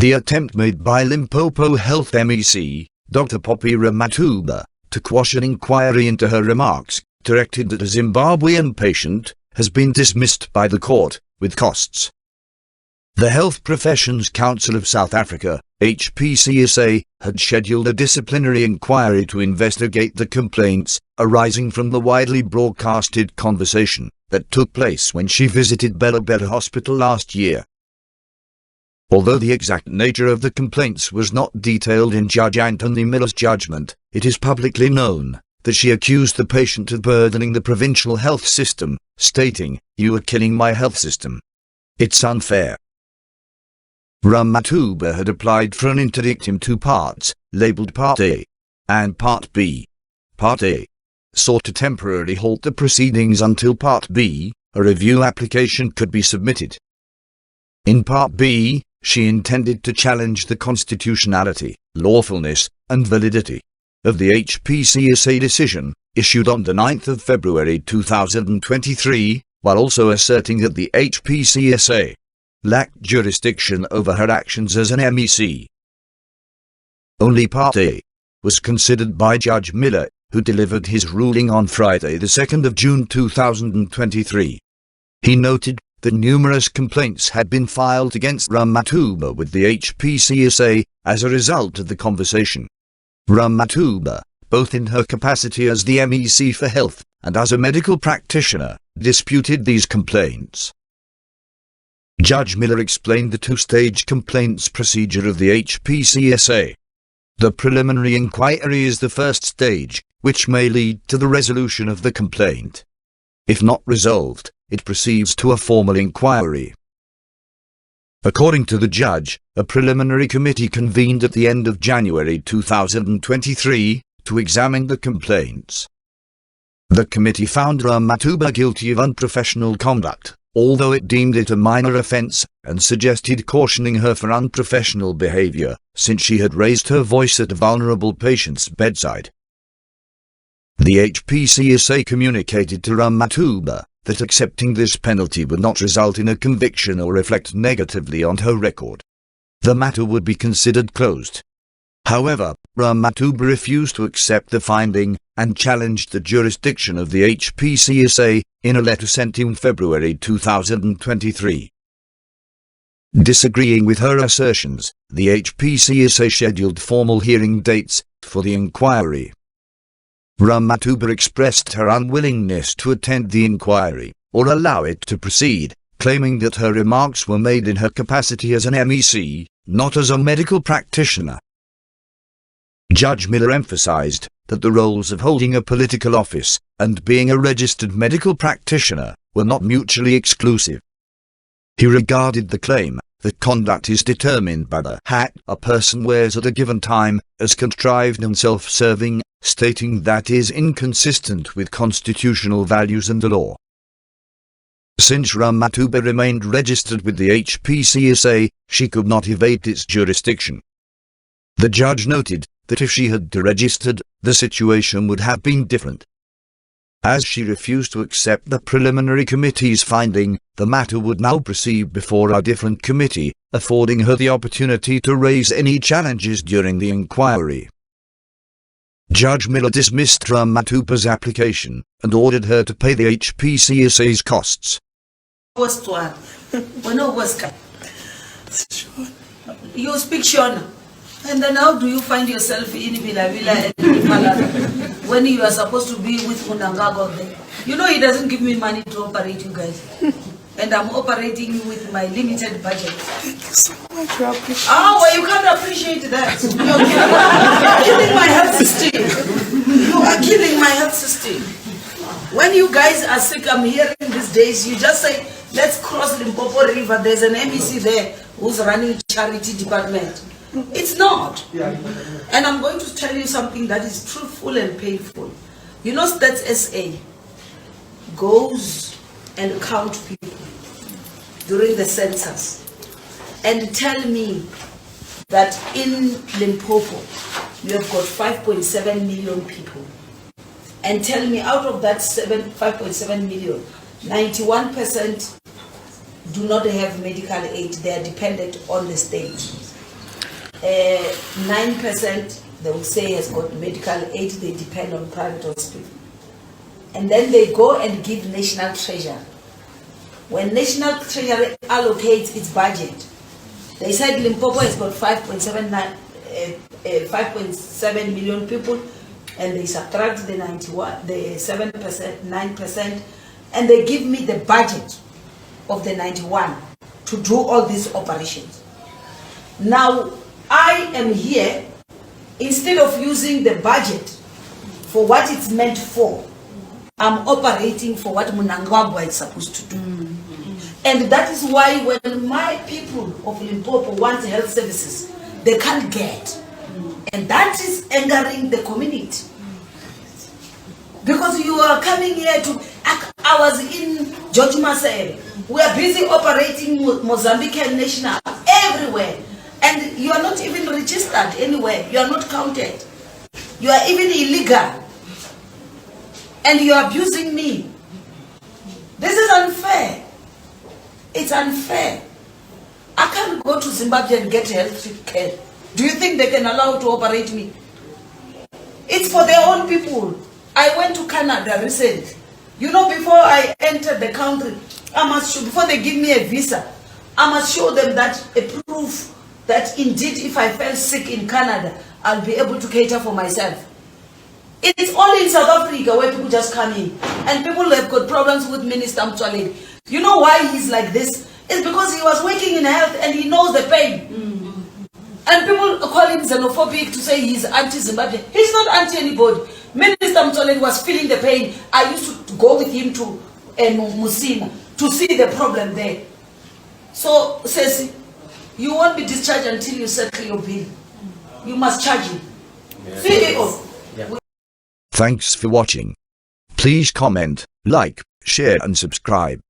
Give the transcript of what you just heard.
The attempt made by Limpopo Health MEC, Dr. Poppy Ramatuba, to quash an inquiry into her remarks, directed at a Zimbabwean patient, has been dismissed by the court, with costs. The Health Professions Council of South Africa, HPCSA, had scheduled a disciplinary inquiry to investigate the complaints arising from the widely broadcasted conversation that took place when she visited Bela Bela Hospital last year. Although the exact nature of the complaints was not detailed in Judge Anthony Miller's judgment, it is publicly known that she accused the patient of burdening the provincial health system, stating, "You are killing my health system. It's unfair." Ramatuba had applied for an interdict in two parts, labelled Part A and Part B. Part A sought to temporarily halt the proceedings until Part B, a review application, could be submitted. In Part B, she intended to challenge the constitutionality, lawfulness, and validity of the HPCSA decision, issued on the 9th of February 2023, while also asserting that the HPCSA lacked jurisdiction over her actions as an MEC. Only Part A was considered by Judge Miller, who delivered his ruling on Friday the 2nd of June 2023. He noted that numerous complaints had been filed against Ramatuba with the HPCSA as a result of the conversation. Ramatuba, both in her capacity as the MEC for Health and as a medical practitioner, disputed these complaints. Judge Miller explained the two-stage complaints procedure of the HPCSA. The preliminary inquiry is the first stage, which may lead to the resolution of the complaint. If not resolved, it proceeds to a formal inquiry. According to the judge, a preliminary committee convened at the end of January 2023 to examine the complaints. The committee found Ramatuba guilty of unprofessional conduct, although it deemed it a minor offense, and suggested cautioning her for unprofessional behavior, since she had raised her voice at a vulnerable patient's bedside. The HPCSA communicated to Ramatuba that accepting this penalty would not result in a conviction or reflect negatively on her record. The matter would be considered closed. However, Ramatuba refused to accept the finding and challenged the jurisdiction of the HPCSA in a letter sent in February 2023. Disagreeing with her assertions, the HPCSA scheduled formal hearing dates for the inquiry. Ramatuba expressed her unwillingness to attend the inquiry or allow it to proceed, claiming that her remarks were made in her capacity as an MEC, not as a medical practitioner. Judge Miller emphasized that the roles of holding a political office and being a registered medical practitioner were not mutually exclusive. He regarded the claim that conduct is determined by the hat a person wears at a given time as contrived and self-serving, stating that is inconsistent with constitutional values and the law. Since Ramatuba remained registered with the HPCSA, she could not evade its jurisdiction. The judge noted that if she had deregistered, the situation would have been different. As she refused to accept the preliminary committee's finding, the matter would now proceed before a different committee, affording her the opportunity to raise any challenges during the inquiry. Judge Miller dismissed Ramatuba's application and ordered her to pay the HPCSA's costs. You speak Shona. And then how do you find yourself in Villa and Malala when you are supposed to be with Munangago there? You know he doesn't give me money to operate you guys. And I'm operating with my limited budget. Thank you so much. I appreciate well, you can't appreciate that. You're killing my health system. You are killing my health system. When you guys are sick, I'm hearing these days, you just say, let's cross Limpopo River. There's an MEC there who's running charity department. It's not. And I'm going to tell you something that is truthful and painful. You know, Stats SA goes and count people during the census and tell me that in Limpopo you have got 5.7 million people, and tell me out of that 5.7 million, 91% do not have medical aid. They are dependent on the state. 9% they will say has got medical aid, they depend on private hospital. And then they go and give National Treasury. When National Treasury allocates its budget, they said Limpopo has got 5.7 million people, and they subtract the 7%, 9%, and they give me the budget of the 91 to do all these operations. Now, I am here, instead of using the budget for what it's meant for, I'm operating for what Mnangagwa is supposed to do. And that is why when my people of Limpopo want health services, they can't get. And that is angering the community. Because you are coming here to, I was in George Marcel. We are busy operating Mozambican National everywhere. And you are not even registered anywhere. You are not counted. You are even illegal. And you are abusing me. This is unfair. It's unfair. I can't go to Zimbabwe and get health care. Do you think they can allow to operate me? It's for their own people. I went to Canada recently. You know, before I entered the country, I must show, before they give me a visa, I must show them that a proof that indeed if I fell sick in Canada, I'll be able to cater for myself. It's only in South Africa where people just come in. And people have got problems with Minister Mtsoaledi. You know why he's like this? It's because he was working in health and he knows the pain. And people call him xenophobic to say he's anti-Zimbabwe. He's not anti-anybody. Minister Mtsoaledi was feeling the pain. I used to go with him to Musina to see the problem there. So, says, you won't be discharged until you settle your bill. You must charge him. Yeah. CEO. Yeah. Thanks for watching. Please comment, like, share and subscribe.